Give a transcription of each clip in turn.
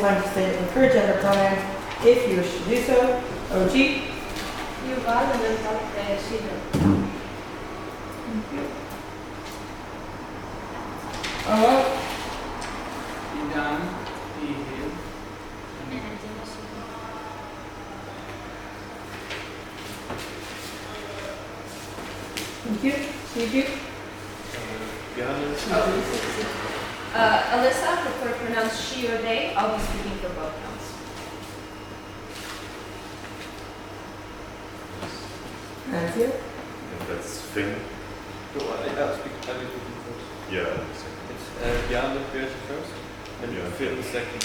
time to say the preferred gender pronouns if you wish to do so. OG. You got and then talk she her. Thank you. Alright. Idan, he, him. Thank you. CG. Alyssa, prefer to pronounce she or they. I'll be speaking for both nouns. Nancy. And that's Finn. I'll speak Italian first. Yeah. It's Jan the person first, and Yeah. Finn second.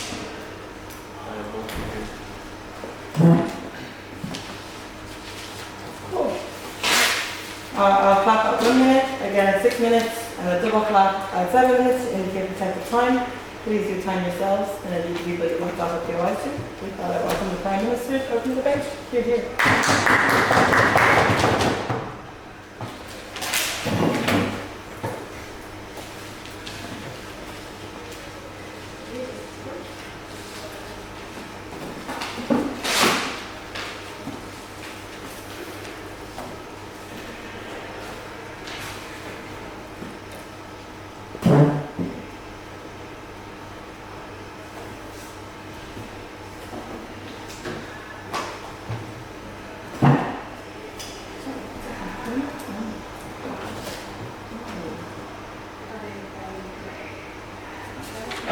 Both of you. Cool. I'll clap at 1 minute, again at 6 minutes, and a double clap at 7 minutes to indicate the type of time. Please do time yourselves, and any people you want to talk up your eyes to. We thought I welcome the Prime Minister to open the bench. Here, here.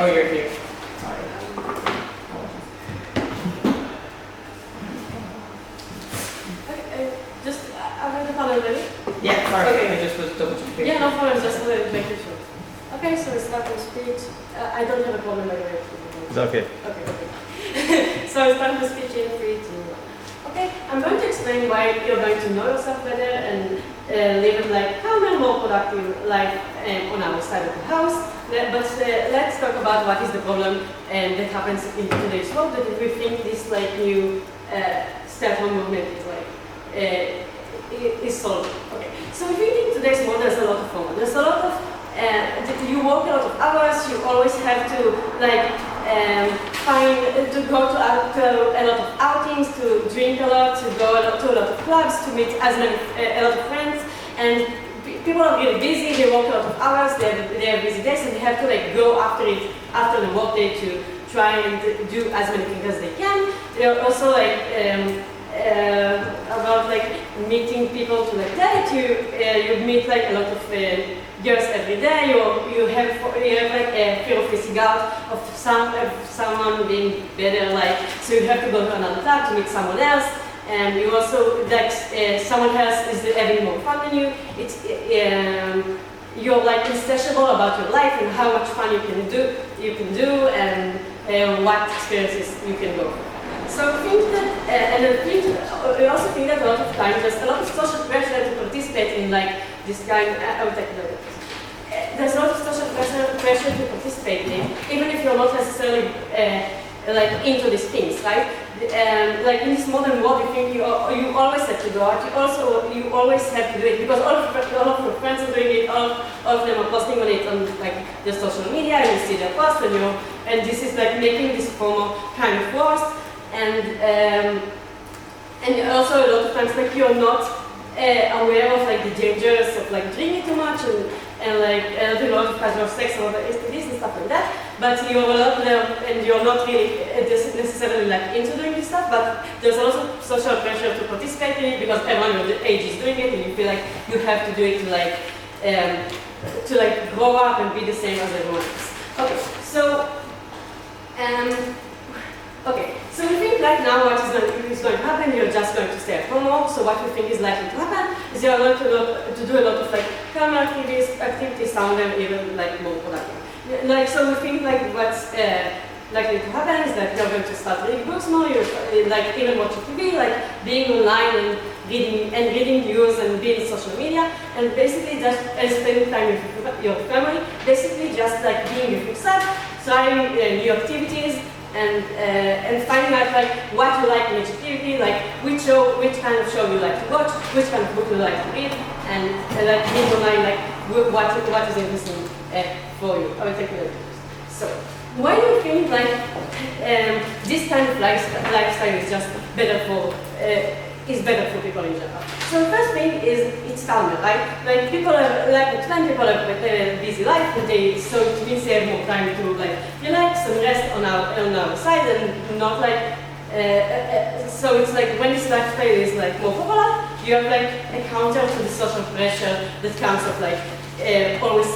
Oh, you're here. Sorry. I'm going to follow already. Yeah, sorry. Okay. I just was double checking. Yeah, no problem. Just making sure. Okay, so we start with speech. I don't have a problem by the way. It's okay. Okay. So I start with speech in 3, 2, 1. Okay, I'm going to explain why you're going to know yourself better and live like calmer, more productive life on our side of the house. But let's talk about what is the problem that happens in today's world. That if we think this like new stay-at-home movement is like is solved. Okay, so we think in today's world there's a lot of fun. There's a lot of you work a lot of hours. You always have to like to go to a lot of outings, to drink a lot, to go to a lot of clubs, to meet a lot of friends, and people are really busy. They work a lot of hours. They have busy days, and they have to like go after it after the work day to try and do as many things as they can. They are also like about like meeting people to like date. You meet like a lot of girls every day. You have like a fear of missing out of someone being better. Like so you have to go to another club to meet someone else. And you also like someone else is having more fun than you. It's you're like insatiable about your life and how much fun you can do, and what experiences you can go for. So I think that, I also think that a lot of times there's a lot of social pressure to participate in like this kind. There's a lot of social pressure to participate in, even if you're not necessarily like into these things, right? Like in this modern world, you think you always have to go out. You always have to do it because all of your friends are doing it. All of them are posting on it on like the social media, and you see their posts, and this is like making this FOMO kind of worse. And also a lot of times like you're not aware of like the dangers of like drinking too much and like doing a lot of casual sex or STDs and stuff like that. But you're a lot there and you're not really necessarily like into doing this stuff. But there's also social pressure to participate in it because everyone your age is doing it, and you feel like you have to do it to like grow up and be the same as everyone else. Okay, so. Okay, so we think like now what is going to happen, you're just going to stay at home more. So what we think is likely to happen is you're going to do a lot of like calmer activities, some of them even like more productive. Like so we think like what's likely to happen is that you're going to start reading books more, you're like even watching TV, like being online and reading news and being social media, and basically just spending time with your family, basically just like being with yourself, trying new activities. And finding out like what you like in each activity, like which kind of show you like to watch, which kind of book you like to read, and like being online like what is interesting for you. I will take you later. So why do you think like this kind of lifestyle is just better for people in general? So the first thing is it's calmer, right? Like people are like when people have a busy life, so it means they have more time to like relax and rest on our side and not like. So it's like when this lifestyle is like more popular, you have like a counter to the social pressure that comes of like always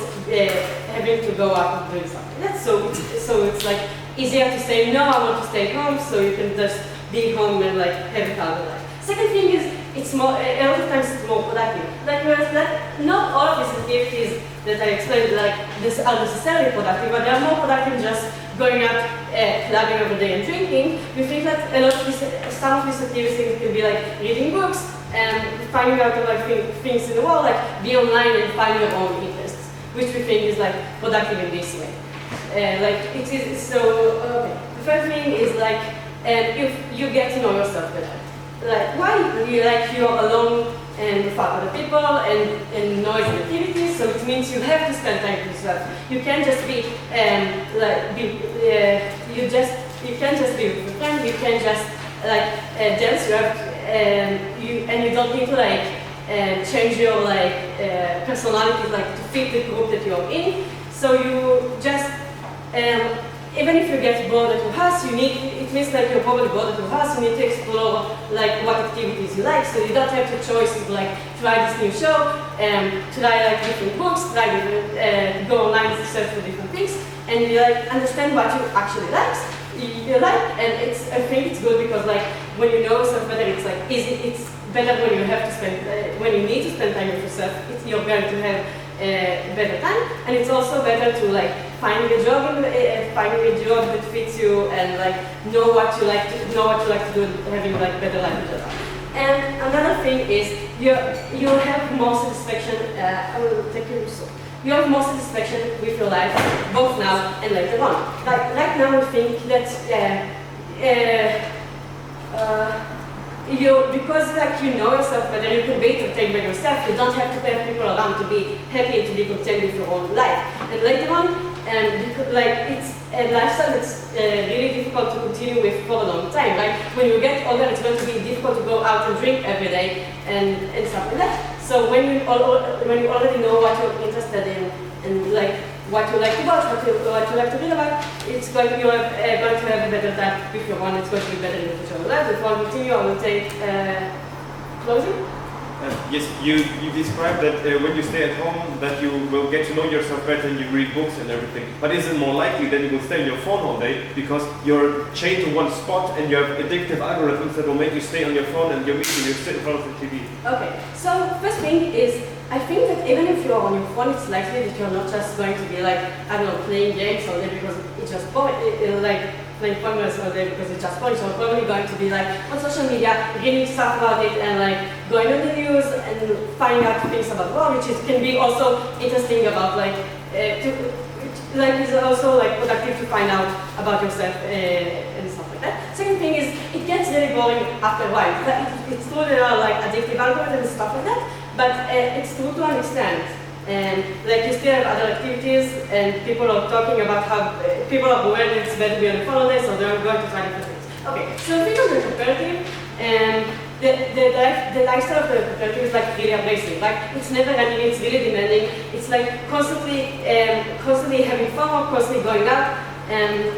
having to go out and doing something. So it's like easier to say no, I want to stay home, so you can just be home and like have a calmer life. Second thing is it's more a lot of times it's more productive. Like whereas that not all of these activities that I explained like this are necessarily productive, but they are more productive just going out clubbing every day and drinking. We think that a lot of some of these activities can be like reading books and finding out like things in the world, like be online and find your own interests, which we think is like productive in this way. Like it is so. Okay. The first thing is like if you get to know yourself better. Like why you're alone and with other people and noisy activities, so it means you have to spend time with yourself. You can't just be you can't just be with your friends. You can't just like dance. You have and you don't need to like change your like personality like to fit the group that you're in. So you just even if you get bored at your house, it means that you're probably bored at your house, you need to explore like what activities you like, so you don't have the choice to like try this new show, try like different books, try different, go online and search for different things, and you like understand what you actually like, and I think it's good because like when you know yourself better, it's like easy, it's better when you have to spend, when you need to spend time with yourself, you're going to have better time, and it's also better to like finding a job that fits you and like know what you like to do and having like better life in general. And another thing is you have more satisfaction. I will take you so. You have more satisfaction with your life both now and later on. Like right now, we think that because like you know yourself better, you can be entertained by yourself. You don't have to have people around to be happy and to be content with your own life. And later on, like it's a lifestyle that's really difficult to continue with for a long time. Like when you get older, it's going to be difficult to go out and drink every day and stuff like that. So when you already know what you're interested in and like what you like to watch, what you like to read about, it's going to be going to have a better time with your one. It's going to be better in the future. Before I continue, I will take closing. Yes, you described that when you stay at home that you will get to know yourself better and you read books and everything. But is it more likely that you will stay on your phone all day because you're chained to one spot and you have addictive algorithms that will make you stay on your phone and you sit in front of the TV? Okay, so first thing is I think that even if you're on your phone, it's likely that you're not just going to be like, I don't know, playing games all day because it's just boring, like playing Congress all day because it's just boring. So you're probably going to be like on social media, reading stuff about it and like going on the news and finding out things about the world, which can be also interesting about like, it's also like productive to find out about yourself and stuff like that. Second thing is, it gets really boring after a while. It's true there are like addictive algorithms and stuff like that, but it's true to an extent. And like you still have other activities, and people are talking about how people are aware that it's better to be on the phone all day, so they're going to try different things. Okay, so think of the cooperative, and the lifestyle of the cooperative is like really amazing. Like it's never ending, it's really demanding. It's like constantly having fun, constantly going out, and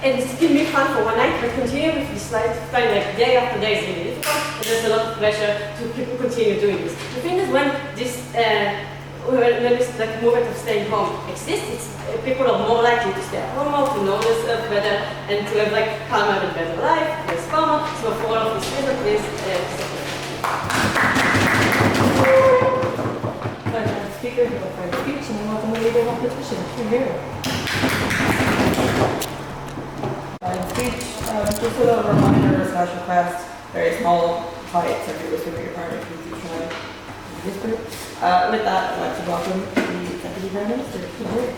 it can be fun for one night, but continue with this lifestyle like day after day is really difficult, and there's a lot of pressure to continue doing this. The thing is when this like movement of staying home exists, people are more likely to stay at home, to know themselves better, and to have like calmer and better life, less calmer. So for all of these reasons, please Speaker, give a private speech, and then welcome the leader of the petition. You're here. Speech, just a reminder / request, very small bites of your your partner, please do try this group. With that, I'd like to welcome the Deputy Prime Minister to the board.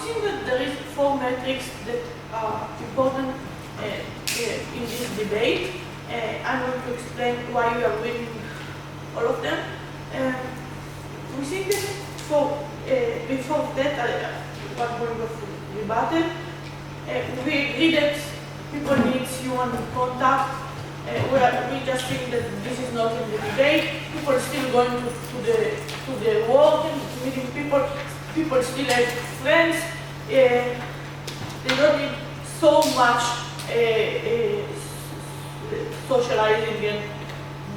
think that there is 4 metrics that are important in this debate. I'm going to explain why we are winning all of them. We think that before that, one point of rebuttal, we agree that people need human contact. We just think that this is not in the debate. People are still going to the work and meeting people. People still have friends. They don't need so much socializing and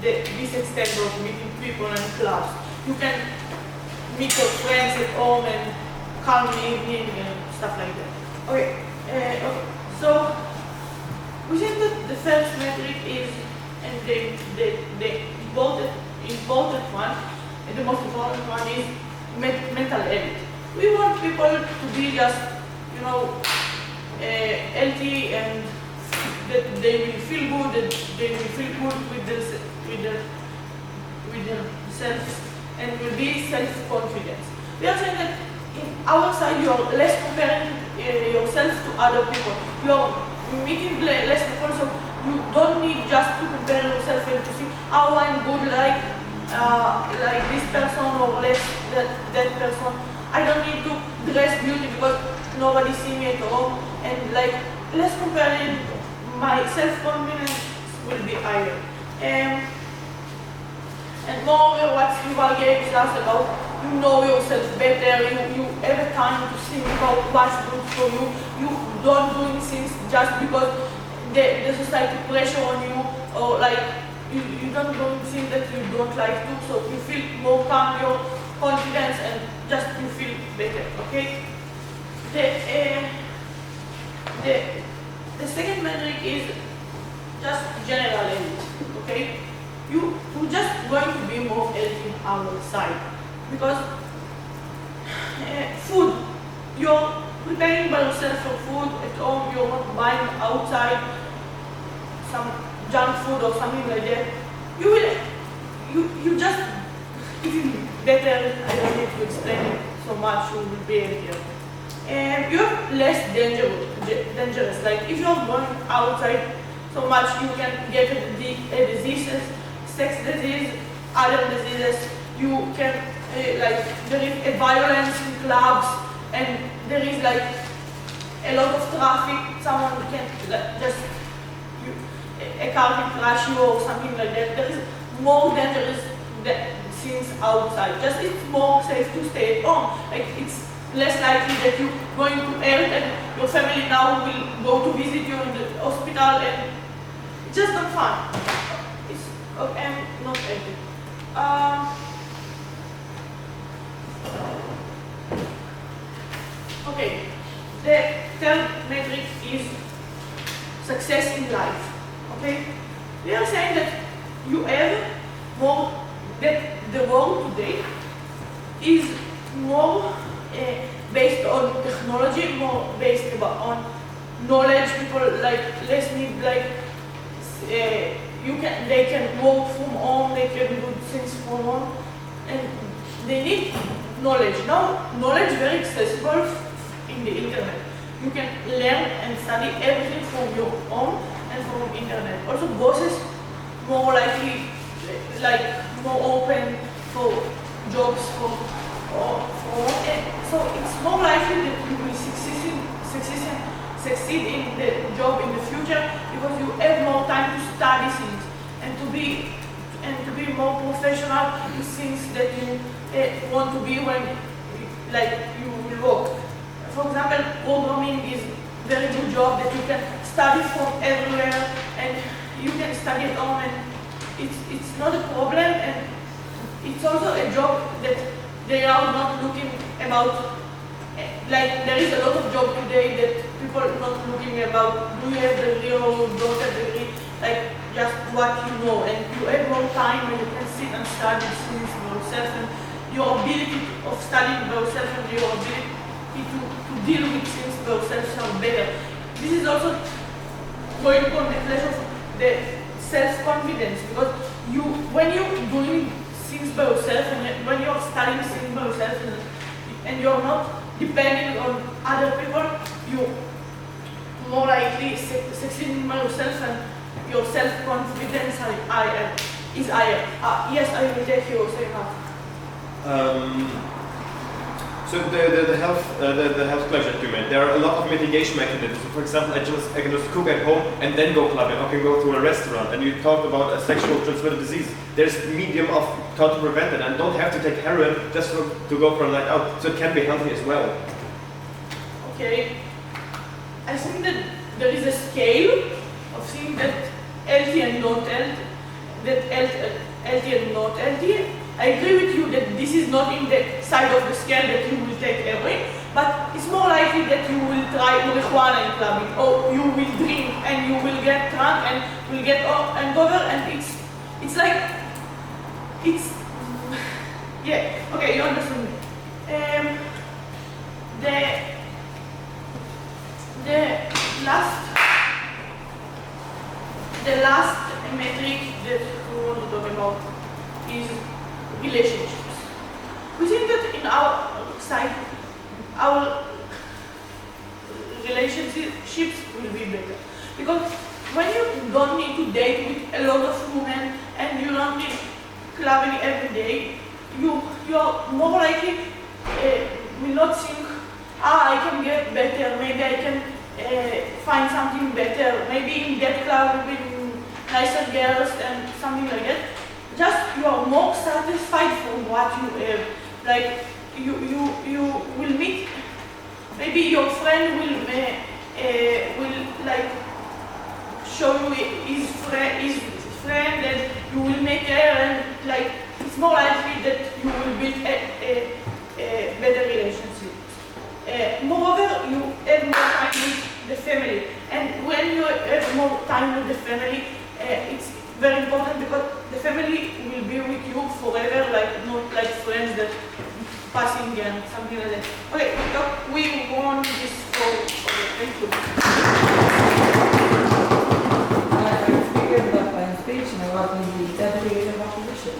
this extent of meeting people in clubs. You can meet your friends at home and calm evening and stuff like that. Okay. So we think that the first metric is, and the important one, and the most important one is mental health. We want people to be just, healthy and that they will feel good, that they will feel good with themselves and will be self-confident. We are saying that in our side you are less comparing yourself to other people. You are meeting less people, so you don't need just to compare yourself and to see how I'm good like this person or less that person. I don't need to dress beauty because nobody see me at home, and less comparing, my self-confidence will be higher. And moreover, what Yuval gave us about, you know yourself better, you have a time to think about what's good for you. You don't do things just because the society pressure on you, or you don't do things that you don't like to, so you feel more calm, your confidence, and just you feel better, okay? The second metric is just general health, okay? You're just going to be more healthy outside because food, you're preparing by yourself for food at home, you're not buying outside some junk food or something like that. You just eating better. I don't need to explain it so much, you will be healthier. And you're less dangerous. Like if you're going outside so much, you can get diseases, sex disease, other diseases. You can there is a violence in clubs, and there is a lot of traffic. Someone can a car can crash you or something like that. There is more dangerous things outside. Just it's more safe to stay at home. It's less likely that you're going to hurt and your family now will go to visit you in the hospital, and it's just not fun. It's and not healthy. Okay, the third metric is success in life. Okay, we are saying that you have more, that the world today is more based on technology, more based on knowledge. People less need they can work from home, they can do things from home, and they need knowledge. Now knowledge is very accessible in the internet. You can learn and study everything from your home and from internet. Also bosses more likely, more open for jobs so it's more likely that you will succeed in the job in the future because you have more time to study things and to be more professional in things that you want to be when you will work. For example, programming is a very good job that you can study from everywhere and you can study at home, and it's not a problem, and it's also a job that they are not looking about. There is a lot of job today that people are not looking about, do you have the degree or you don't have the degree, just what you know, and you have more time and you can sit and study things by yourself, and your ability of studying by yourself and your ability to deal with things by yourself are better. This is also going on the flash of the self-confidence, because when you're doing things by yourself and when you're studying things by yourself and you're not depending on other people, you more likely succeed in yourself and your self-confidence is higher. Yes, I will take you say half. So the health pleasure that you meant, there are a lot of mitigation mechanisms. So for example, I can just cook at home and then go clubbing. I can go to a restaurant. And you talked about a sexual transmitted disease. There's a medium of how to prevent it, and don't have to take heroin just to go for a night out. So it can be healthy as well. Okay, I think that there is a scale of things that healthy and not healthy. Healthy and not healthy. I agree with you that this is not in the side of the scale that you will take heroin, but it's more likely that you will try marijuana in clubbing, or you will drink and you will get drunk and will get hangover, and it's like, yeah, okay, you understand me. The last metric that we want to talk about is relationships. We think that in our side, our relationships will be better. Because when you don't need to date with a lot of women and you don't need clubbing every day, you are more likely will not think, I can get better, maybe I can find something better, maybe in that club with nicer girls and something like that. Just you are more satisfied from what you have. Like you will meet, maybe your friend will like show you his friend and you will make her, and like it's more likely that you will build a better relationship. Moreover, you have more time with the family, and when you have more time with the family, it's very important because the family will be with you forever, like not like friends that passing and something like that. Okay, we want this for thank you. Our speaker is up by speech, and I welcome the deputy leader of opposition.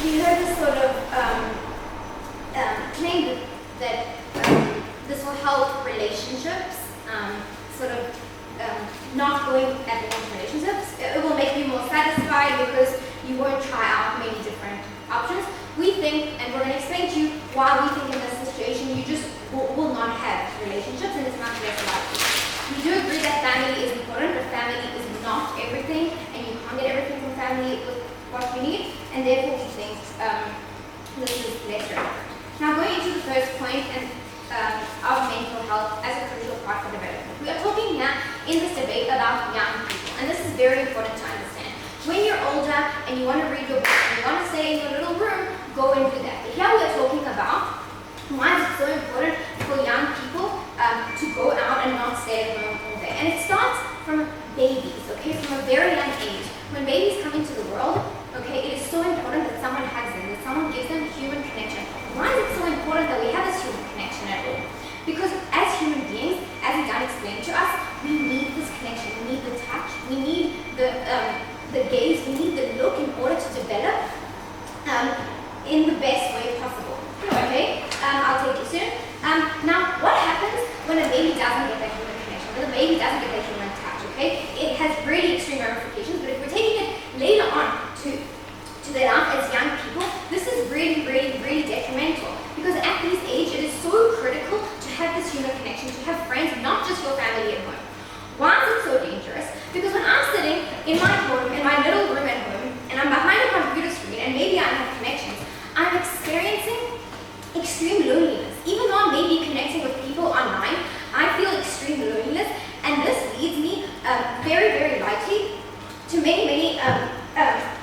We heard this sort of claim that this will help relationships, not going at the end relationships. It will make you more satisfied because you won't try out many different options. We think, and we're going to explain to you why we think in this situation you just will not have relationships and it's much less likely. We do agree that family is important, but family is not everything, and you can't get everything from family with what you need, and therefore we think this is less relevant. Now going into the first point and of mental health as a crucial part for development. We are talking here in this debate about young people, and this is very important to understand. When you're older and you want to read your book and you want to stay in your little room, go and do that. But here we are talking about why is it so important for young people to go out and not stay at home all day. And it starts from babies, okay, from a very young age. When babies come into the world, okay, it is so important that someone hugs them, that someone gives them human connection. Why is it so important that we have this human connection at all? Because as human beings, as Idan explained to us, we need this connection, we need the touch, we need the gaze, we need the look in order to develop in the best way possible. Okay, I'll take you soon. Now, what happens when a baby doesn't get that human connection, when the baby doesn't get that human touch, okay? It has really extreme ramifications, but if we're taking it later on to their life as young people, this is really, really, really detrimental. Because at this age, it is so critical to have this human connection, to have friends, not just your family at home. Why is it so dangerous? Because when I'm sitting in my home, in my little room at home, and I'm behind a computer screen, and maybe I have connections, I'm experiencing extreme loneliness. Even though I may be connecting with people online, I feel extreme loneliness, and this leads me very, very likely to many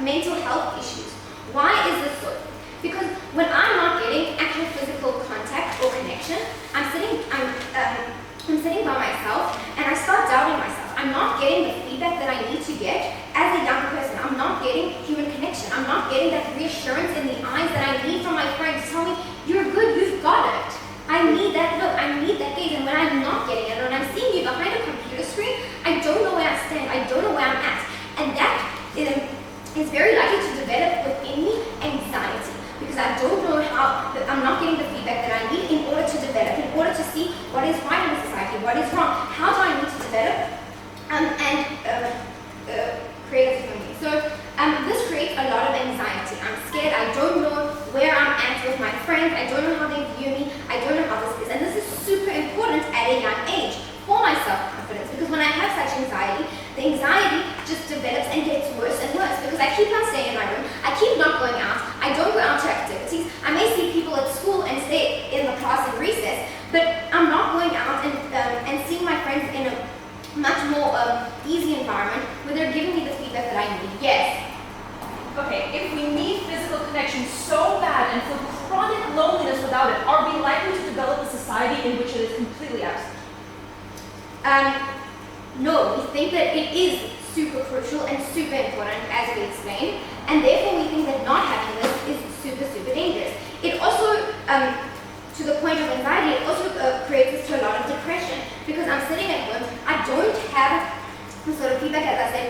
mental health issues. Why is this so? Because when I'm not getting actual physical contact or connection, I'm sitting by myself and I start doubting myself. I'm not getting the feedback that I need to get as a young person. I'm not getting human connection. I'm not getting that reassurance in the eyes that I need from my friends to tell me, you're good, you've got it. I need that look, I need that gaze, and when I'm not getting it, when I'm seeing you behind a computer screen, I don't know where I stand, I don't know where I'm at. And that is very likely to develop within me anxiety, because I don't know how, I'm not getting the feedback that I need in order to develop, in order to see what is right in the society, what is wrong, how do I need to develop and create a human being. So this creates a lot of anxiety. I'm scared, I don't know where I'm at with my friends, I don't know how they view me, I don't know how this is. And this is super important at a young age for my self-confidence, because when I have such anxiety, the anxiety just develops and gets worse and worse, because I keep on staying in my room, I keep not going out, I don't go out to activities, I may see people at school and stay in the class in recess, but I'm not going out and seeing my friends in a much more easy environment where they're giving me the feedback that I need. Yes? Okay, if we need physical connection so bad and feel chronic loneliness without it, are we likely to develop a society in which it is completely absent? No, we think that it is super crucial and super important, as we explained, and therefore we think that not having this is super, super dangerous. It also, to the point of anxiety, it also creates us to a lot of depression, because I'm sitting at home, I don't have the sort of feedback, as I said,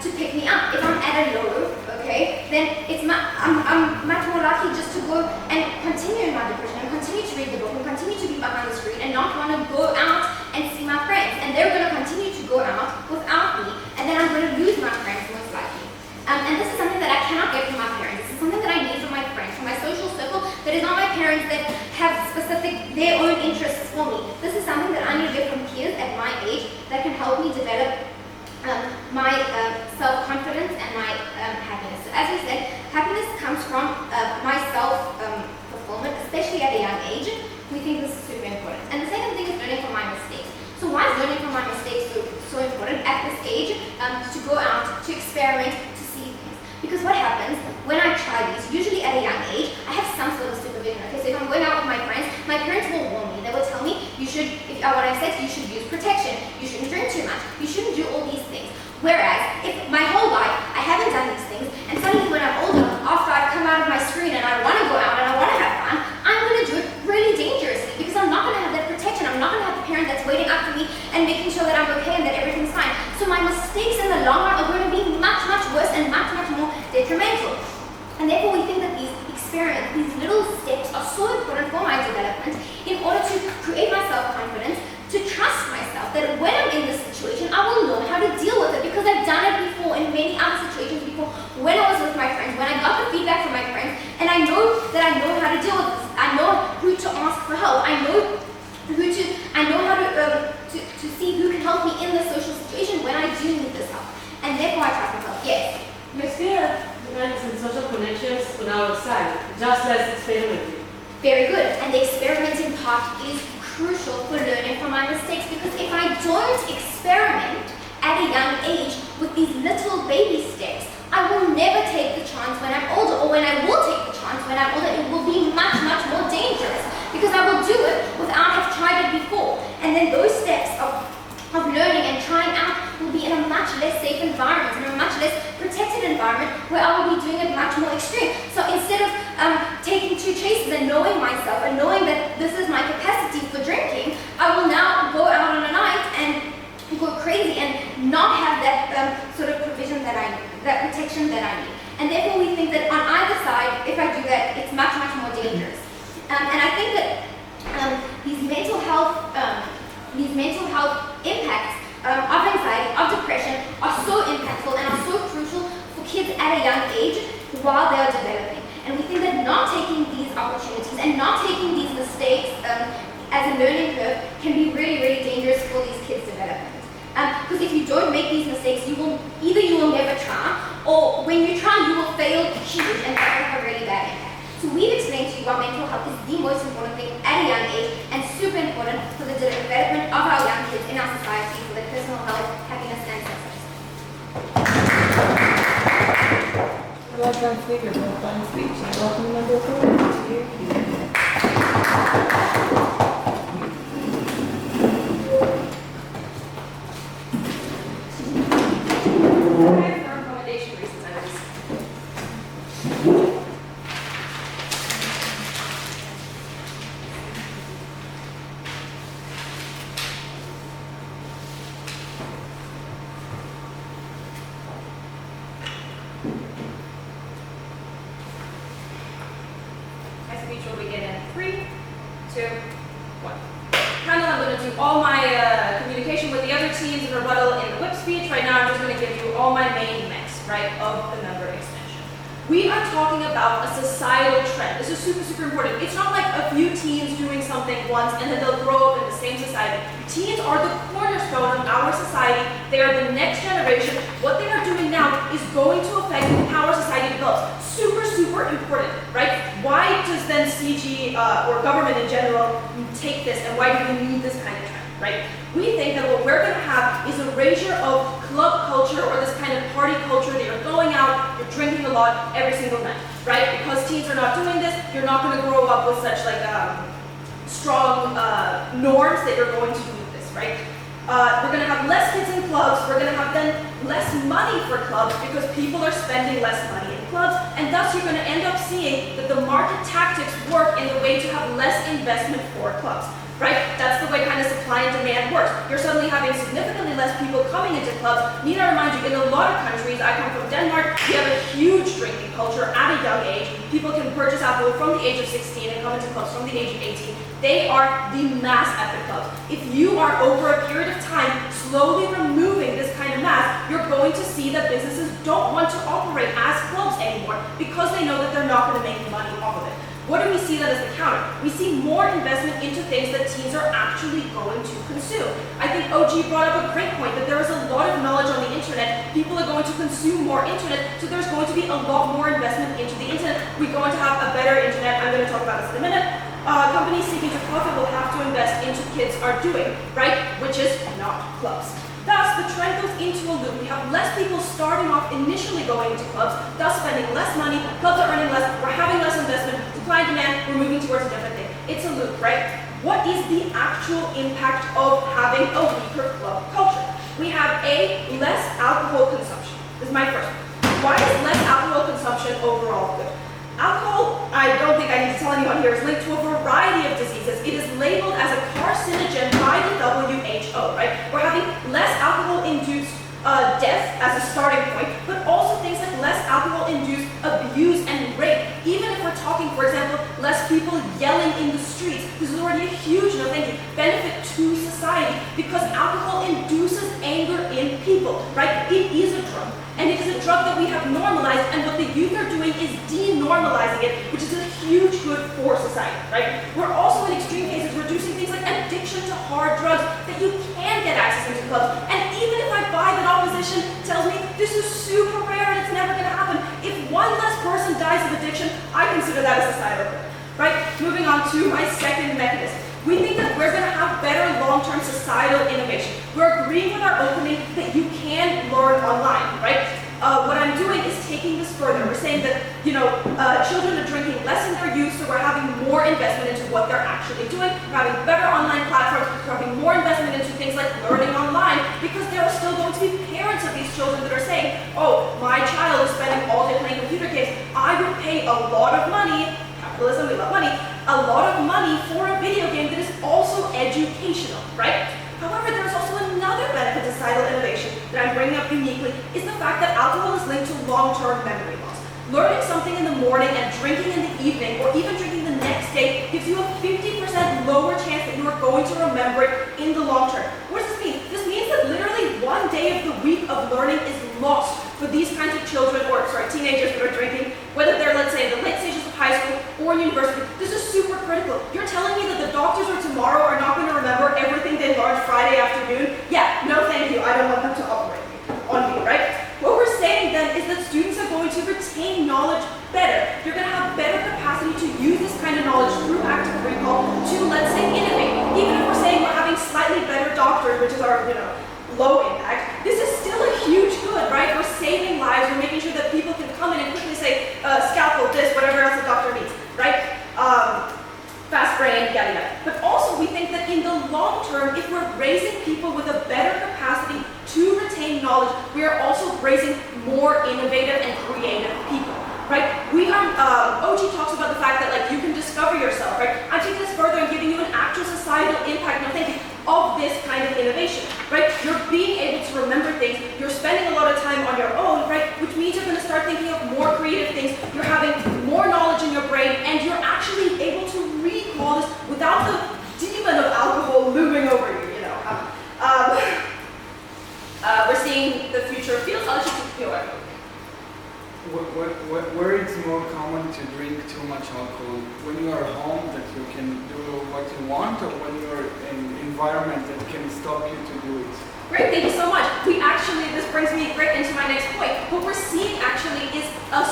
to pick me up. If I'm at a low, okay, then I'm much more likely just to go and continue in my depression, and continue to read the book, and continue to be behind the screen, and not want to go out and see my friends. And they're going to continue to go out without me, and then I'm going to lose my friends most likely. And this is something that I cannot get from my parents. This is something that I need from my friends, from my social circle, that is not my parents that have specific, their own interests for me. This is something that I need to get from peers at my age that can help me develop my self-confidence and my happiness. So as we said, happiness comes from my self-fulfillment, especially at a young age. We think this is super important. And the second thing is learning from my mistakes. So why is learning from my mistakes so important at this age? To go out, to experiment, to see things. Because what happens when I try these, usually at a young age, I have some sort of supervision. Okay, so if I'm going out with my friends, my parents will warn me. They will tell me, you should, if I want to have sex, you should use protection. You shouldn't drink too much. You shouldn't do all these things. Whereas, if my whole life I haven't done these things, and suddenly when I'm older, after I've come out of my screen and I want to go out and I want to have fun, I'm going to do it really dangerously, because I'm not going to have that protection. I'm not going to have the parent that's waiting up for me and making sure that I'm okay and that everything's fine. So my mistakes in the long run are going to be much, much worse and much, much more detrimental. And therefore we think that these experiments, these little steps are so important for my development in order to create my self-confidence, to trust myself that when I'm in this situation, I will know how to deal with it, because I've done it before in many other situations before, when I was with my friends, when I got the feedback from my friends, and I know that I know how to deal with this. I know who to ask for help. I know how to see who can help me in this social situation when I do need this help. And therefore I trust myself. Yes? We still depends on social connections on our side, just as experimenting. Very good. And the experimenting part is crucial for learning from my mistakes, because if I don't experiment at a young age with these little baby steps, I will never take the chance when I'm older, or when I will take the chance when I'm older, it will be much, much more dangerous, because I will do it without have tried it before. And then those steps of learning and trying out will be in a much less safe environment, in a much less protected environment, where I will be doing it much more extreme. So instead of taking 2 chases and knowing myself and knowing that this is my capacity for drinking, I will now go out on a night and go crazy and not have that sort of provision that I need, that protection that I need. And therefore we think that on either side, if I do that, it's much, much more dangerous. And I think that these mental health impacts of anxiety, of depression, are so impactful and are so crucial for kids at a young age while they are developing. And we think that not taking these opportunities and not taking these mistakes as a learning curve can be really, really dangerous for these kids' development. Because if you don't make these mistakes, you will never try, or when you're trying, you will fail huge and that will have a really bad impact. So we've explained to you why mental health is the most important thing at a young age and super important for the development of our young kids in our society for their personal health, happiness, and success. Well done, speaker, for a fine speech. And welcome, member of Parliament, to your cue. Okay, for accommodation reasons, I was. My speech will begin in 3, 2, 1. Kind of, I'm going to do all my communication with the other teams and rebuttal in the whip speech. Right now, I'm just going to give you all my main mix, right, of the member extension. We are talking about a societal trend. This is super, super important. It's not like a few teens doing something once and then they'll grow up in the same society. Teens are the cornerstone of our society. They are the next generation. What they are doing now is going to affect how our society develops. Super, super important, right? Why does then CG or government in general take this, and why do we need this kind of trend, right? We think that what we're going to have is a erasure of club culture or this kind of party culture that you're going out, you're drinking a lot every single night, right? Because teens are not doing this, you're not going to grow up with such like strong norms that you're going to do with this, right? We're going to have less kids in clubs, we're going to have then less money for clubs because people are spending less money in clubs, and thus you're going to end up seeing that the market tactics work in the way to have less investment for clubs. Right? That's the way kind of supply and demand works. You're suddenly having significantly less people coming into clubs. Need I remind you, in a lot of countries, I come from Denmark, we have a huge drinking culture at a young age. People can purchase alcohol from the age of 16 and come into clubs from the age of 18. They are the mass at the clubs. If you are over a period of time slowly removing this kind of mass, you're going to see that businesses don't want to operate as clubs anymore because they know that they're not going to make money off of it. What do we see that as the counter? We see more investment into things that teens are actually going to consume. I think OG brought up a great point that there is a lot of knowledge on the internet. People are going to consume more internet, so there's going to be a lot more investment into the internet. We're going to have a better internet. I'm going to talk about this in a minute. Companies seeking to profit will have to invest into kids are doing, right? Which is not clubs. Thus, the trend goes into a loop. We have less people starting off initially going into clubs, thus spending less money, clubs are earning less, we're having less investment, supply and demand, we're moving towards a different thing. It's a loop, right? What is the actual impact of having a weaker club culture? We have A, less alcohol consumption. This is my first one. Why is less alcohol consumption overall good? Alcohol, I don't think I need to tell anyone here, is linked to a variety of diseases. It is labeled as a carcinogen by the WHO, right? We're having less alcohol-induced death as a starting point, but also things like less alcohol-induced abuse and rape. Even if we're talking, for example, less people yelling in the streets, this is already a huge, no thank you, benefit to society because alcohol induces anger in people, right? It is a drug. And it is a drug that we have normalized, and what the youth are doing is denormalizing it, which is a huge good for society, right? We're also, in extreme cases, reducing things like addiction to hard drugs that you can get access into clubs. And even if I buy that opposition tells me this is super rare and it's never going to happen, if one less person dies of addiction, I consider that a societal good, right? Moving on to my second mechanism. We think that we're going to have better long-term societal innovation. We're agreeing with our opening that you can learn online, right? What I'm doing is taking this further. We're saying that, children are drinking less in their youth, so we're having more investment into what they're actually doing. We're having better online platforms. We're having more investment into things like learning online, because there are still going to be parents of these children that are saying, oh, my child is spending all day playing computer games. I would pay a lot of money, capitalism, we love money, a lot of money for a video game that is also educational, right? However, there's also another benefit to societal innovation that I'm bringing up uniquely, is the fact that alcohol is linked to long-term memory loss. Learning something in the morning and drinking in the evening, or even drinking the next day, gives you a 50% lower chance that you are going to remember it in the long term. What does this mean? This means that literally one day of the week of learning is lost for these kinds of children, or teenagers that are drinking, whether they're, let's say, in the late stages of high school or in university. This is super critical. You're telling me that the doctors of tomorrow are not going to remember everything they learned Friday afternoon? Yeah, no thank you. I don't want them to operate on me, right? What we're saying then is that students low impact, this is still a huge good, right? We're saving lives, we're making sure that people can come in and quickly say, scalpel, this, whatever else the doctor needs, right? Fast brain, yada yada. But also we think that in the long term, if we're raising people with a better capacity to retain knowledge, we are also raising more innovative and creative people, right? OG talks about the fact that like you can discover yourself, right? I'm taking this further and giving you an actual societal impact, no thank you, of this kind of innovation, right? You're being able to remember things, you're spending a lot of time on your own, right? Which means you're gonna start thinking of more creative things, you're having more knowledge in your brain, and you're actually able to recall this without the demon of alcohol looming over you, you know. We're seeing the future of fields, I'll just feel it. Where it's more common to drink too much alcohol? When you are home that you can do what you want, or when you're in an environment that can stop you to do it? Great, thank you so much. This brings me right into my next point. What we're seeing actually is a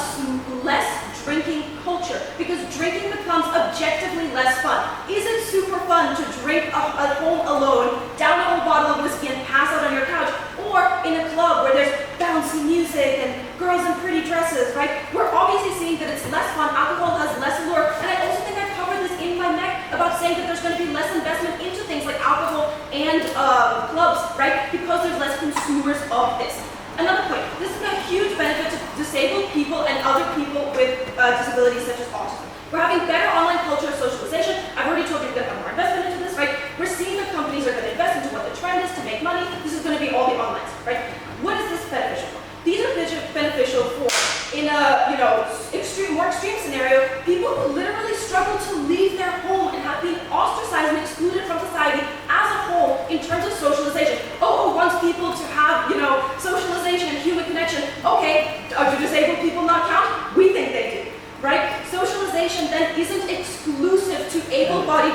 less drinking culture, because drinking becomes objectively less fun. Is it super fun to drink at home alone, down a whole bottle of whiskey and pass out on your couch, or in a club where there's bouncy music and girls in pretty dresses, right? We're obviously seeing that it's less fun, alcohol has less allure, and I also think I covered this in my neck about saying that there's going to be less investment into things like alcohol and clubs, right? Because there's less consumers of this. Another point, this is a huge benefit to disabled people and other people with disabilities such as autism. We're having better online culture of socialization. I've already told you we're going to have more investment into this, right? We're seeing that companies are going to invest into what the trend is to make money. This is going to be all the online stuff, right? What is this beneficial for? These are beneficial for, in a more extreme scenario, people who literally struggle to leave their home and have been ostracized and excluded from society as a whole in terms of socialization. Oh, wants people to have, socialization and human connection. Okay, do disabled people not count? We think they do, right? Socialization then isn't exclusive to able-bodied,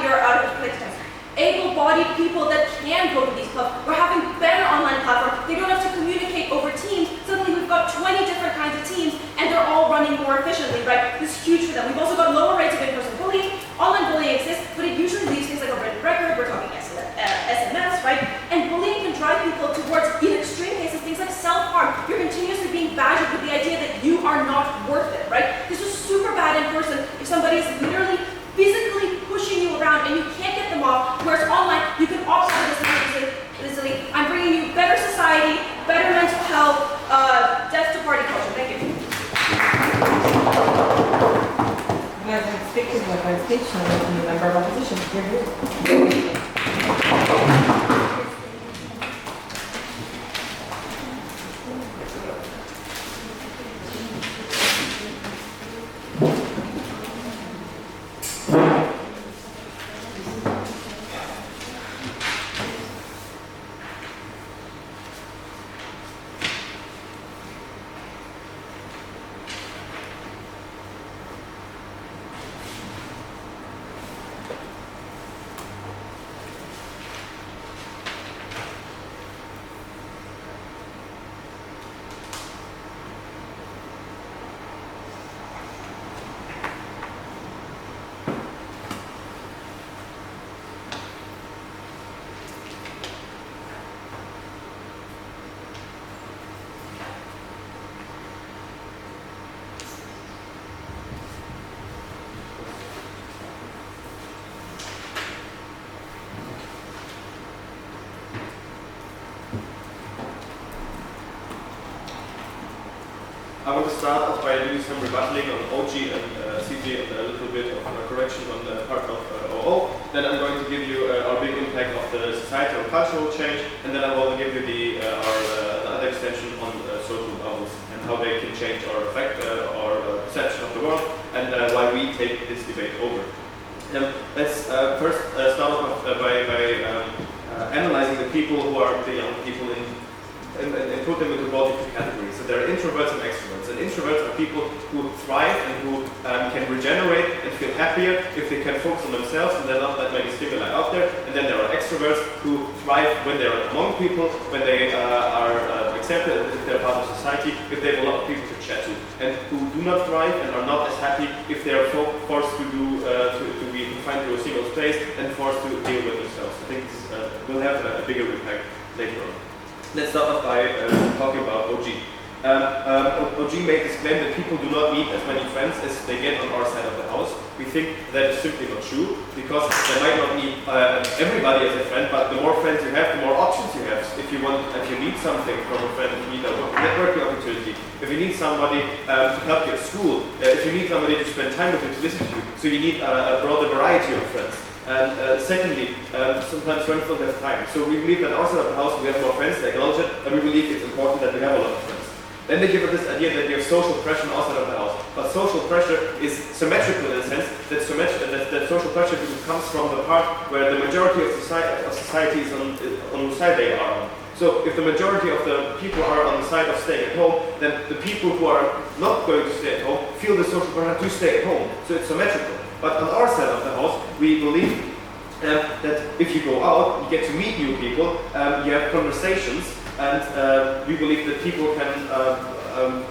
able-bodied people that can go to these clubs. We're having better online platforms. They don't have to communicate over Teams. Suddenly we've got 20 different kinds of teams and they're all running more efficiently, right? This is huge for them. We've also got lower rates of in-person bullying. Online bullying exists, but it usually leaves things like a written record. We're talking SMS, right? And bullying can drive people towards, in extreme cases, things like self-harm. You're continuously being badgered with the idea that you are not worth it, right? This is super bad in person if somebody is literally physically pushing you around and you can't get them off, whereas online, you can offset this easily. I'm bringing you better society, better mental health, death to party culture. Thank you. Guys, I'm speaking with my speech and I'm a member of opposition. Here. I want to start off by doing some rebuttaling on OG and CJ and a little bit of a correction on the part of OO. Then I'm going to give you our big impact of the societal cultural change, and then I will give you our other extension on social levels and how they can change or affect our perception of the world, and why we take this debate over. Let's first start off by analyzing the people who are the young people and put them into multiple categories. So there are introverts and extroverts. And introverts are people who thrive and who can regenerate and feel happier if they can focus on themselves and there are not that many stimuli out there. And then there are extroverts who thrive when they're among people, when they are accepted, if they're part of society, if they have a lot of people to chat to, and who do not thrive and are not as happy if they are forced to be confined to a single space and forced to deal with themselves. I think this will have a bigger impact later on. Let's start off by talking about OG. OG made this claim that people do not need as many friends as they get on our side of the house. We think that is simply not true, because they might not need everybody as a friend, but the more friends you have, the more options you have. If you need something from a friend, if you need a networking opportunity, if you need somebody to help you at school, if you need somebody to spend time with you, to listen to you, so you need a broader variety of friends. And secondly, sometimes friends don't have time. So we believe that outside of the house we have more friends, they acknowledge it, and we believe it's important that we have a lot of friends. Then they give us this idea that you have social pressure outside of the house. But social pressure is symmetrical in a sense that social pressure comes from the part where the majority of society is on the side they are on. So if the majority of the people are on the side of staying at home, then the people who are not going to stay at home feel the social pressure to stay at home. So it's symmetrical. But on our side of the house, we believe that if you go out, you get to meet new people, you have conversations, and we believe that people can.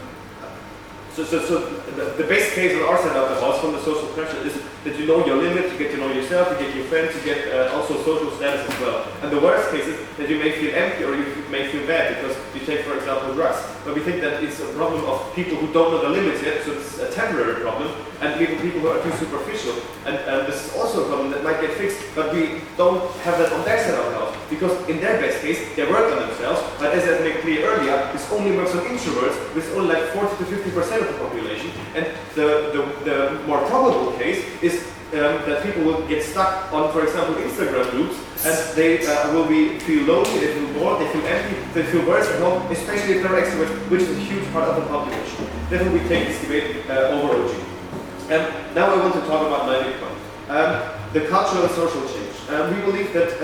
So the base case on our side of the house from the social pressure is that you know your limits, you get to know yourself, you get your friends, you get also social status as well. And the worst case is that you may feel empty or you may feel bad because you take, for example, drugs. But we think that it's a problem of people who don't know the limits yet, so it's a temporary problem, and even people who are too superficial. And this is also a problem that might get fixed, but we don't have that on their side of the house. Because in their best case, they work on themselves, but as I made clear earlier, this only works on introverts, with only like 40 to 50% of the population. And the more probable case is that people will get stuck on, for example, Instagram groups, and they feel lonely, they feel bored, they feel empty, they feel worse at home, especially if they're extroverts, which is a huge part of the population. Therefore, we take this debate over OG. Now I want to talk about my big point. The cultural and social change. We believe that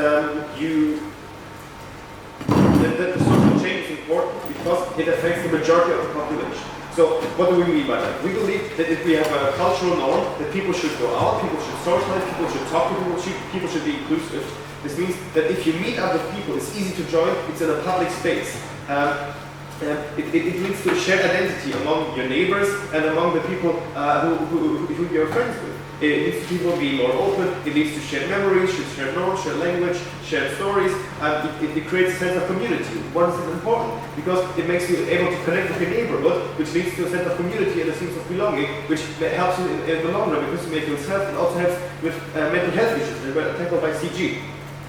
that the social change is important because it affects the majority of the population. So what do we mean by that? We believe that if we have a cultural norm that people should go out, people should socialize, people should talk to people should be inclusive. This means that if you meet other people, it's easy to join, it's in a public space. It leads to a shared identity among your neighbors and among the people who you're friends with. It leads to people being more open, it leads to shared memories, shared knowledge, shared language, shared stories, it creates a sense of community. Why is this important? Because it makes you able to connect with your neighborhood, which leads to a sense of community and a sense of belonging, which helps you in the long run because you make yourself and also helps with mental health issues that were tackled by CG.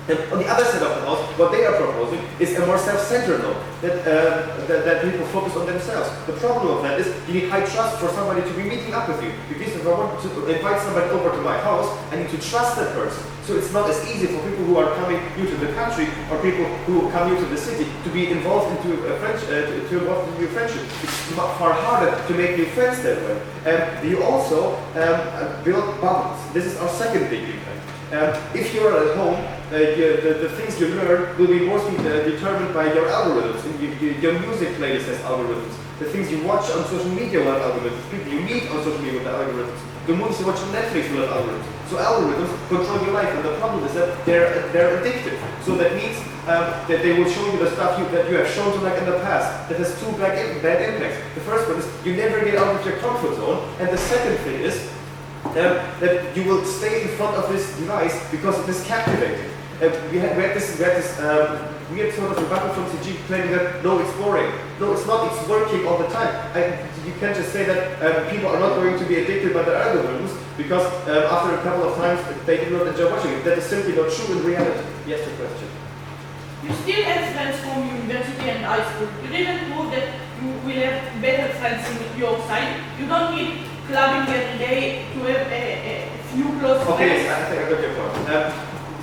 And on the other side of the house, what they are proposing is a more self-centered law, that people focus on themselves. The problem of that is you need high trust for somebody to be meeting up with you. Because if I want to invite somebody over to my house, I need to trust that person. So it's not as easy for people who are coming new to the country or people who come new to the city to be involved into a friendship. It's far harder to make new friends that way. And you also build bubbles. This is our second big impact. If you're at home, the things you learn will be mostly determined by your algorithms. Your music playlist has algorithms. The things you watch on social media will have algorithms. People you meet on social media will have algorithms. The movies you watch on Netflix will have algorithms. So algorithms control your life, and the problem is that they're addictive. So that means that they will show you the stuff that you have shown to like in the past. That has two bad impacts. The first one is you never get out of your comfort zone, and the second thing is that you will stay in front of this device because it is captivating. We had this weird sort of rebuttal from CG claiming that no, it's boring. No, it's not. It's working all the time. You can't just say that people are not going to be addicted by their algorithms because after a couple of times they do not enjoy watching it. That is simply not true in reality. Yes, the question. You still have friends from university and high school. You didn't prove that you will have better friends in your side. You don't need clubbing every day to have a few close friends. Okay, yes, I think I got your point.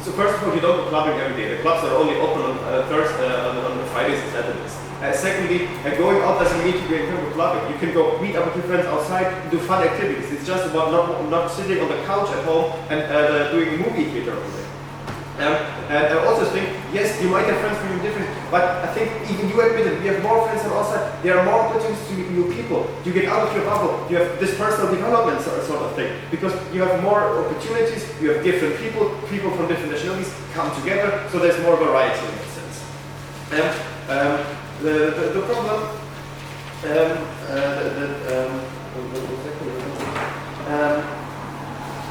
So first of all, you don't go clubbing every day. The clubs are only open on on Fridays and Saturdays. Secondly, going out doesn't mean to be in clubbing. You can go meet up with your friends outside and do fun activities. It's just about not sitting on the couch at home and doing movie theater all day. And I also think, yes, you might have friends from different, but I think even you admitted we have more friends on our side. There are more opportunities to meet new people. You get out of your bubble. You have this personal development sort of thing because you have more opportunities. You have different people from different nationalities come together, so there's more variety in that sense. The problem.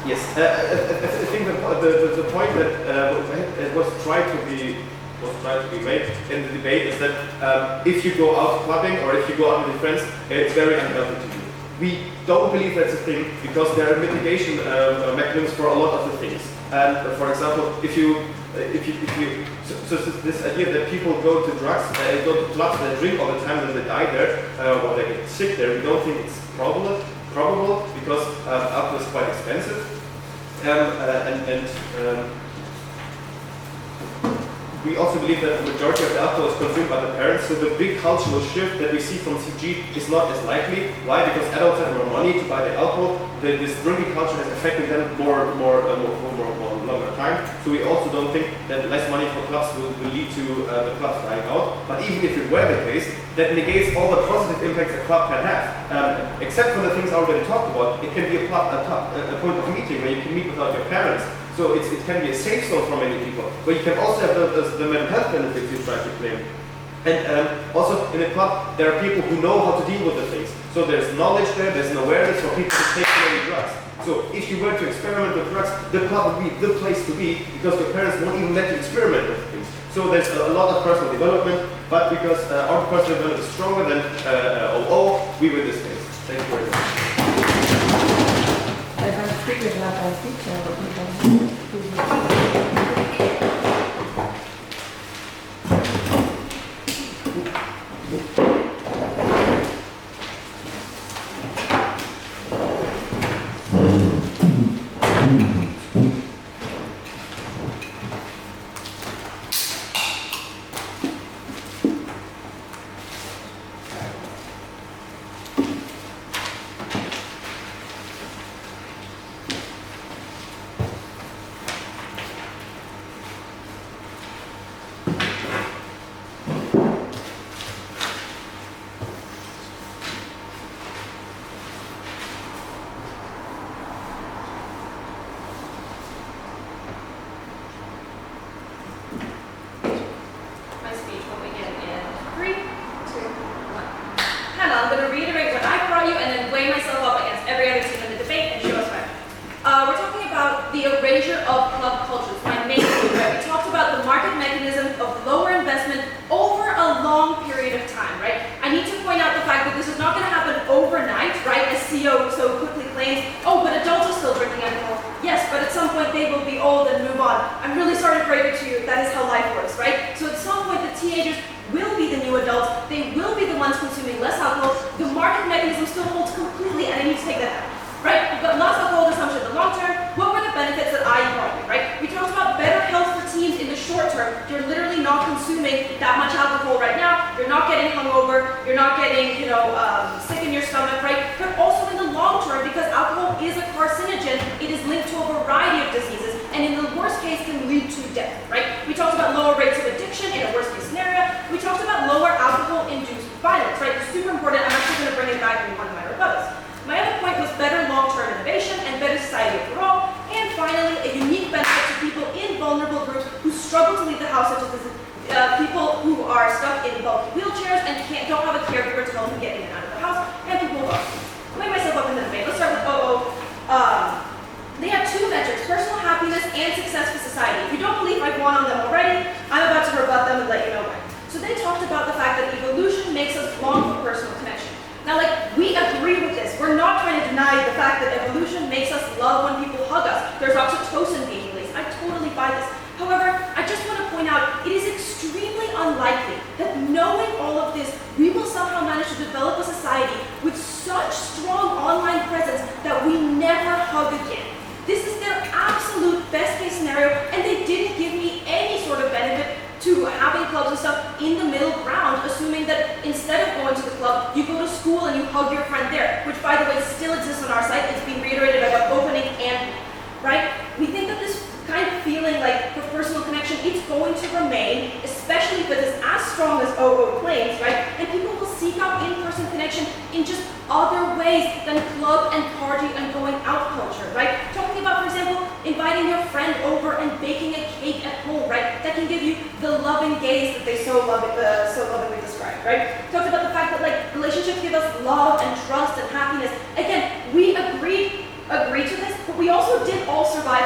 Yes, I think the point that was tried to be was trying to be made in the debate is that if you go out clubbing or if you go out with your friends, it's very unhealthy to you. We don't believe that's a thing because there are mitigation mechanisms for a lot of the things. And for example, so this idea that people go to drugs, go to clubs and drink all the time and they die there or they get sick there, we don't think it's probable because alcohol is quite expensive. We also believe that the majority of the alcohol is consumed by the parents, so the big cultural shift that we see from CG is not as likely. Why? Because adults have more money to buy the alcohol. This drinking culture has affected them more longer time. So we also don't think that less money for clubs will lead to the clubs dying out. But even if it were the case, that negates all the positive impacts a club can have. Except for the things I already talked about, it can be a point of meeting where you can meet without your parents. So it can be a safe zone for many people, but you can also have the mental health benefits you try to claim. And also in a club, there are people who know how to deal with the things. So there's knowledge there, there's an awareness for people to take many drugs. So if you were to experiment with drugs, the club would be the place to be because your parents won't even let you experiment with things. So there's a lot of personal development, but because our personal development is stronger than OO, we win this case. Thank you very much. Speakers not on speech.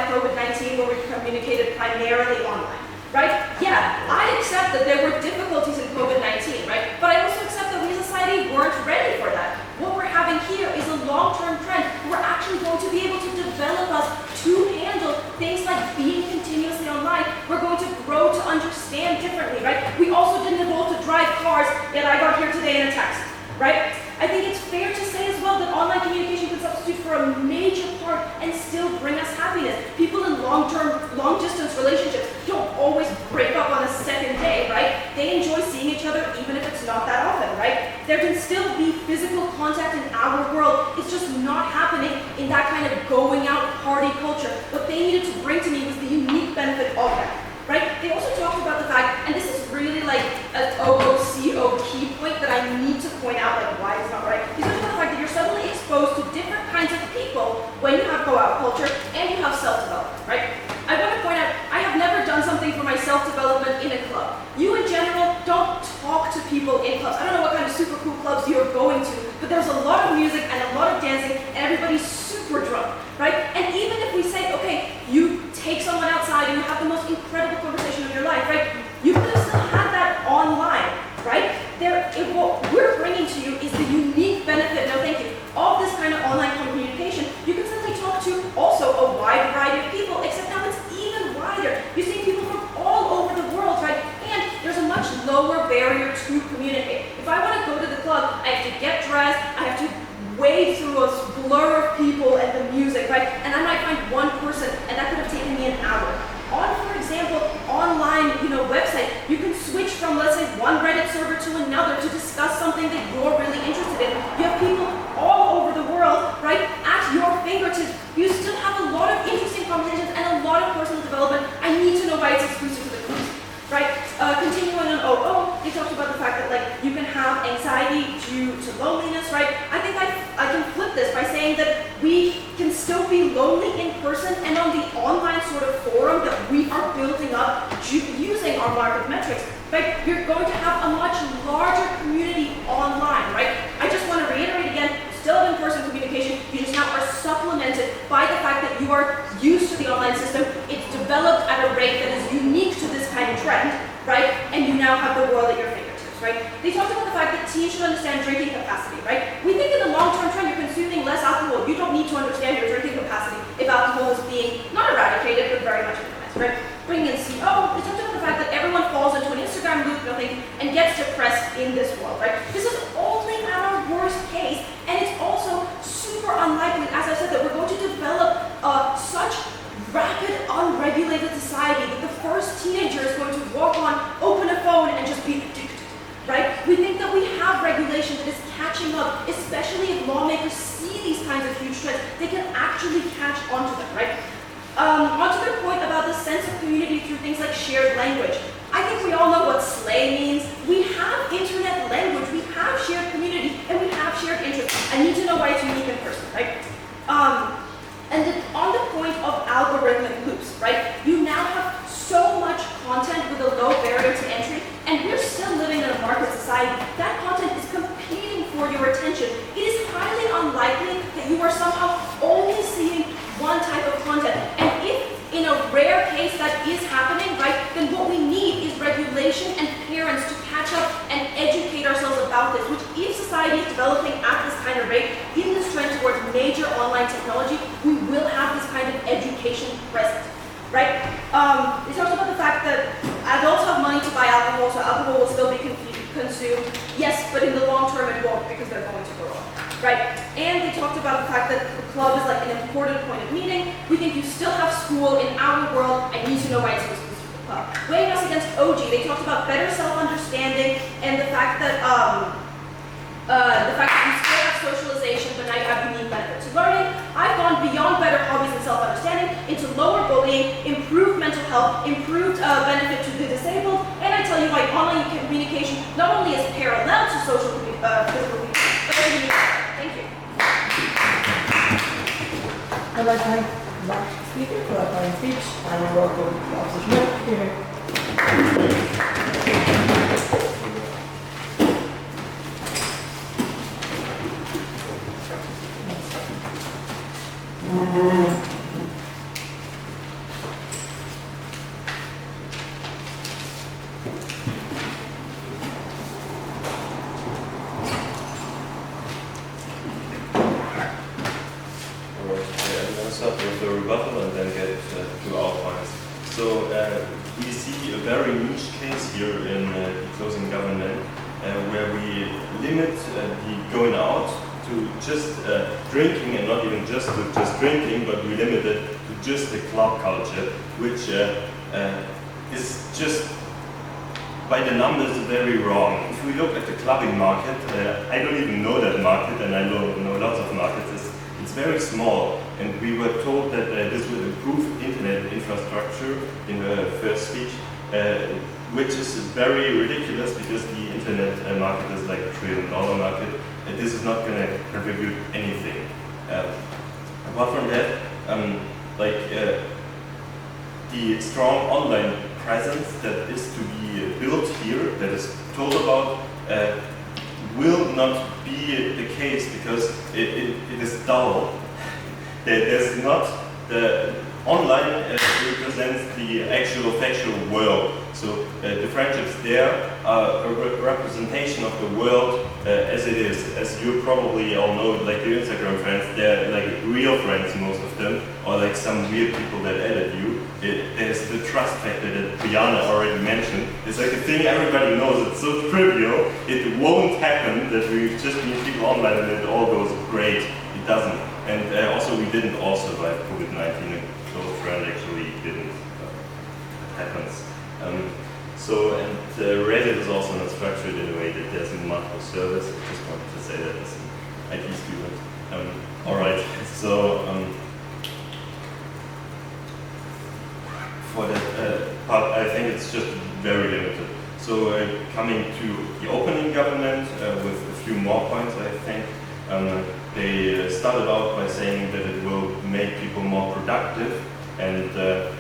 COVID-19 where we communicated primarily online, right? Yeah, I right? I think it's fair to say as well that online communication can substitute for a major part and still bring us happiness. People in long-distance relationships don't always break up on a second day, right? They enjoy seeing each other even if it's not that often, right? There can still be physical contact in our world. It's just not happening in that kind of going out party culture. What they needed to bring to me was the unique benefit of that. Right? They also talked about the fact, and this is really like an OOCO key point that I need to point out, like why it's not right. They talked about the fact that you're suddenly exposed to different kinds of people when you have go-out culture and you have self-development, right? I want to point out, I have never done something for my self-development in a club. You in general don't talk to people in clubs. I don't know what kind of super cool clubs you're going to, but there's a lot of music and a lot of dancing and everybody's super drunk, right? And even if we say, okay, you take someone outside and you have the most incredible conversation of your life, right? You could have still had that online, right? What we're bringing to you is the unique benefit, no thank you, of this kind of online communication. You can suddenly talk to also a wide variety of people, except now it's even wider. You see people from all over the world, right? And there's a much lower barrier to communicate. If I want to go to the club, I have to get dressed, I have to wade through a blur of people and the music, right? And I might find one person, and that could have taken me an hour. On, for example, online, website, you can switch from, let's say, one Reddit server to another to discuss something that you're really interested in. You have people all over the world, right, at your fingertips. You still have a lot of interesting conversations and a lot of personal development. I need to know why it's exclusive to the groups, right? Continuing on OO, they talked about the fact that, like, you can have anxiety due to loneliness, right? I think I can flip this by saying that we can still be lonely in person and on the online sort of forum that we are building up using our market metrics, right? You're going to have a much larger community online, right? I just want to reiterate again, still have in-person communication, you just now are supplemented by the fact that you are used to the online system. It's developed at a rate that is unique to this kind of trend, right? And you now have the world at your fingertips, right? They talked about the fact that teens should understand drinking capacity, right? We think in the long-term trend you're consuming less alcohol. You don't need to understand your drinking capacity if alcohol is being not eradicated, but very much minimized, right? Bringing in CO, they talked about the fact that everyone falls into an Instagram loop, nothing, and gets depressed in this world, right? This is only at our worst case, and it's also super unlikely, as I said, that we're going to develop such rapid, unregulated society that the first teenager is going to walk on, open a phone, and just be addicted, right? We think that we have regulation that is catching up, especially if lawmakers see these kinds of huge trends, they can actually catch onto them, right? Onto their point about the sense of community through things like shared language. I think we all know what slay means. We have internet language, we have shared community, and we have shared interests. I need to know why it's unique in person, right? And then on the point of algorithmic loops, right? You now have so much content with a low barrier to entry, and we're still living in a market society. That content is competing for your attention. It is highly unlikely that you are somehow only seeing one type of content. And if in a rare case that is happening, right, then what we need is regulation and parents to catch up and educate ourselves about this, which if society is developing at this kind of rate, in this trend towards major online technology, we will have this kind of education present, right? They talked about the fact that adults have money to buy alcohol, so alcohol will still be consumed. Yes, but in the long term it won't because they're going to grow up. Right? And they talked about the fact that the club is like an important point of meeting. We think you still have school in our world. I need to know why it's exclusive to the club. Weighing us against OG, they talked about better self-understanding and the fact that you still have socialization, but now you have unique benefits of learning. I've gone beyond better hobbies and self-understanding into lower bullying, improved mental health, improved benefit to the disabled, and I tell you why online communication not only is parallel to social physical communication, but it's unique. Thank you. I'd like to thank the last speaker for that fine speech, and I welcome Officer Schmidt here. Start with the rebuttal and then get to our points. So we see a very niche case here in closing government where we limit the going out to just drinking, and not even just to just drinking, but we limit it to just the club culture, which is just by the numbers very wrong. If we look at the clubbing market, I don't even know that market, and I know lots of markets. It's very small, and we were told that this will improve internet infrastructure in the first speech, which is very ridiculous because the internet market is like $1 trillion market, and this is not going to contribute anything. Apart from that, the strong online presence that is to be built here, that is told about, will not be the case because it is dull. There's not the online represents the actual factual world. So the friendships there are a representation of the world as it is. As you probably all know, like your Instagram friends, they're like real friends, most of them, or like some weird people that added you. There's the trust factor that Brianna already mentioned. It's like a thing everybody knows. It's so trivial. It won't happen that we just meet people online and it all goes great. It doesn't. And also, we didn't all survive COVID-19. A close friend actually didn't. It happens. Reddit is also not structured in a way that there's multiple servers. I just wanted to say that as an IT student. Alright, so for that part, I think it's just very limited. So coming to the opening government with a few more points, I think. They started out by saying that it will make people more productive, and that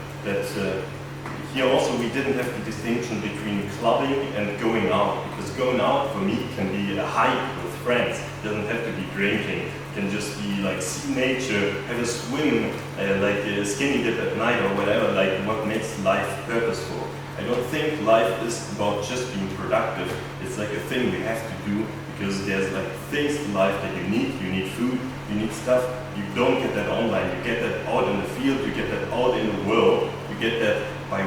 here also we didn't have the distinction between clubbing and going out, because going out for me can be a hike with friends. It doesn't have to be drinking. It can just be like see nature, have a swim, like a skinny dip at night or whatever, like what makes life purposeful. I don't think life is about just being productive. It's like a thing we have to do because there's like things in life that you need. You need food, you need stuff. You don't get that online. You get that out in the field. You get that out in the world. You get that by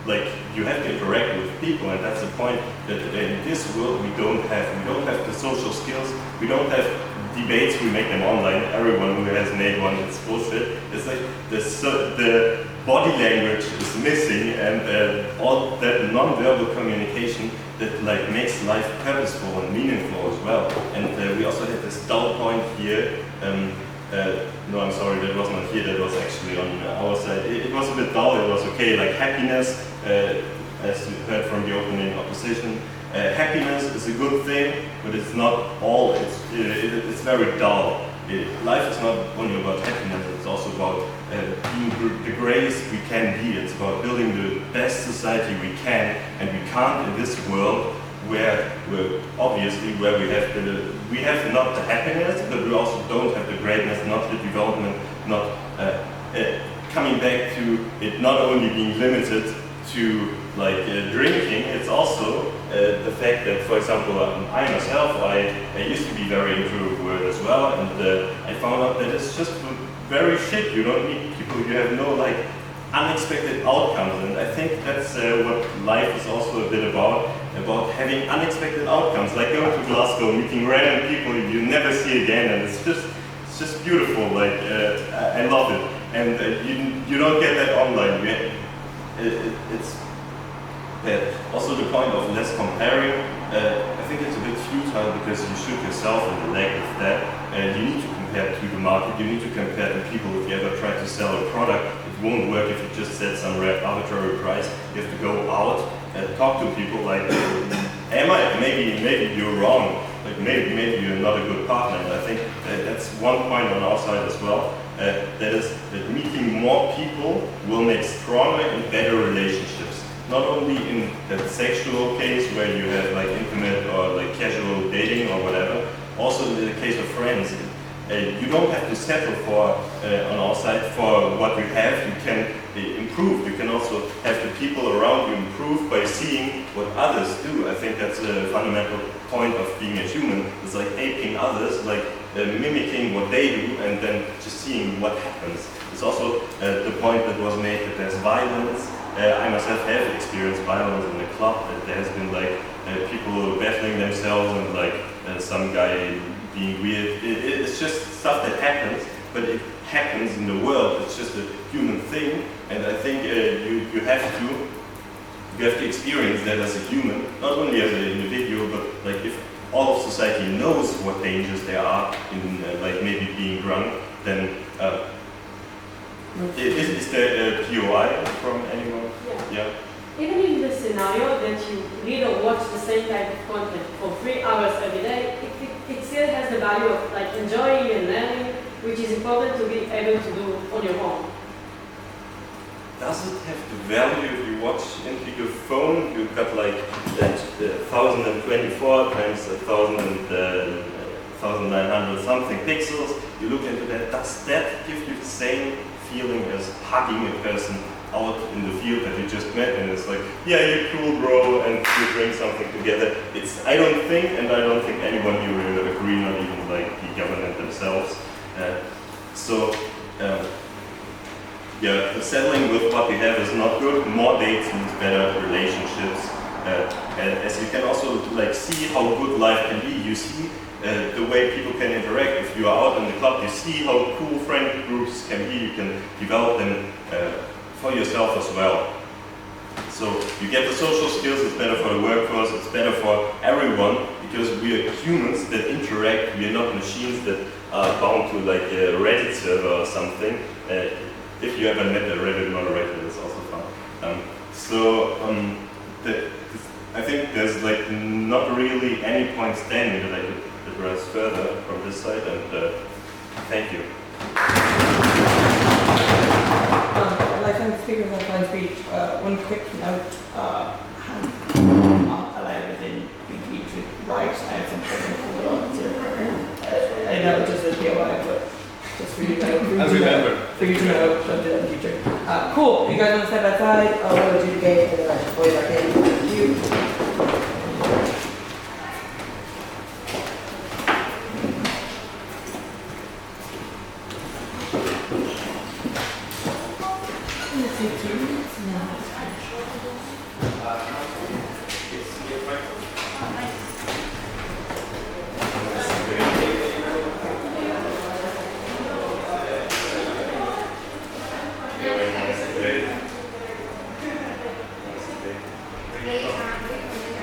like you have to interact with people, and that's the point that in this world we don't have. We don't have the social skills. We don't have debates. We make them online. Everyone who has made one, it's bullshit. It's like the body language is missing, and all that non-verbal communication that like makes life purposeful and meaningful as well. And we also had this dull point here. No, I'm sorry, that was not here, that was actually on our side. It was a bit dull, it was okay, like happiness, as you heard from the opening opposition. Happiness is a good thing, but it's not all, it's very dull. Life is not only about happiness, it's also about being the greatest we can be. It's about building the best society we can, and we can't in this world where we have not the happiness, but we also don't have the greatness, not the development, not coming back to it not only being limited to like drinking. It's also the fact that, for example, I myself, I used to be very introvert as well, and I found out that it's just very shit. You don't meet people, you have no like unexpected outcomes, and I think that's what life is also a bit about having unexpected outcomes, like going to Glasgow, meeting random people you never see again, and it's just beautiful. Like I love it, and you don't get that online. It's bad. Also, the point of less comparing, I think it's a bit futile because you shoot yourself in the leg with that. You need to compare to the market. You need to compare to people. If you ever try to sell a product, it won't work if you just set some arbitrary price. You have to go out and talk to people. Like, maybe you're wrong. Like maybe you're not a good partner. And I think that's one point on our side as well. That is that meeting more people will make stronger and better relationships. Not only in the sexual case where you have like intimate or like casual dating or whatever. Also in the case of friends. You don't have to settle for, on our side, for what you have. You can improve. You can also have the people around you improve by seeing what others do. I think that's a fundamental point of being a human. It's like aping others, like mimicking what they do, and then just seeing what happens. It's also the point that was made that there's violence I myself have experienced violence in the club. There has been like people battling themselves and like some guy being weird. It's just stuff that happens, but it happens in the world. It's just a human thing, and I think you have to experience that as a human, not only as an individual, but like if all of society knows what dangers there are in like maybe being drunk, then is there a POI from anyone? Yeah. Even in the scenario that you read or watch the same type of content for 3 hours every day, it still has the value of like enjoying and learning, which is important to be able to do on your own. Does it have the value if you watch into your phone? You've got like that 1024 times 1900 something pixels. You look into that. Does that give you the same feeling as hugging a person out in the field that you just met? And it's like, yeah, you're cool, bro, and you drink something together. I don't think anyone here will agree, not even like the government themselves. Yeah, settling with what we have is not good. More dates means better relationships. And as you can also like see how good life can be. You see the way people can interact. If you are out in the club, you see how cool friend groups can be. You can develop them for yourself as well. So you get the social skills. It's better for the workforce. It's better for everyone because we are humans that interact. We are not machines that are bound to like a Reddit server or something. If you ever met a Reddit moderator, it's also fun. I think there's like not really any point standing that I could address further from this side, and thank you. I'd like to speak with my final speech. One quick note. I'm not allowed within BT to write. I have some technical here. I know it's just a POI, but just for you to know. For you to know, don't do that in the future. Cool. You guys want to step outside? I'll go to the gate and then I'll go back in. Thank you.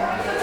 They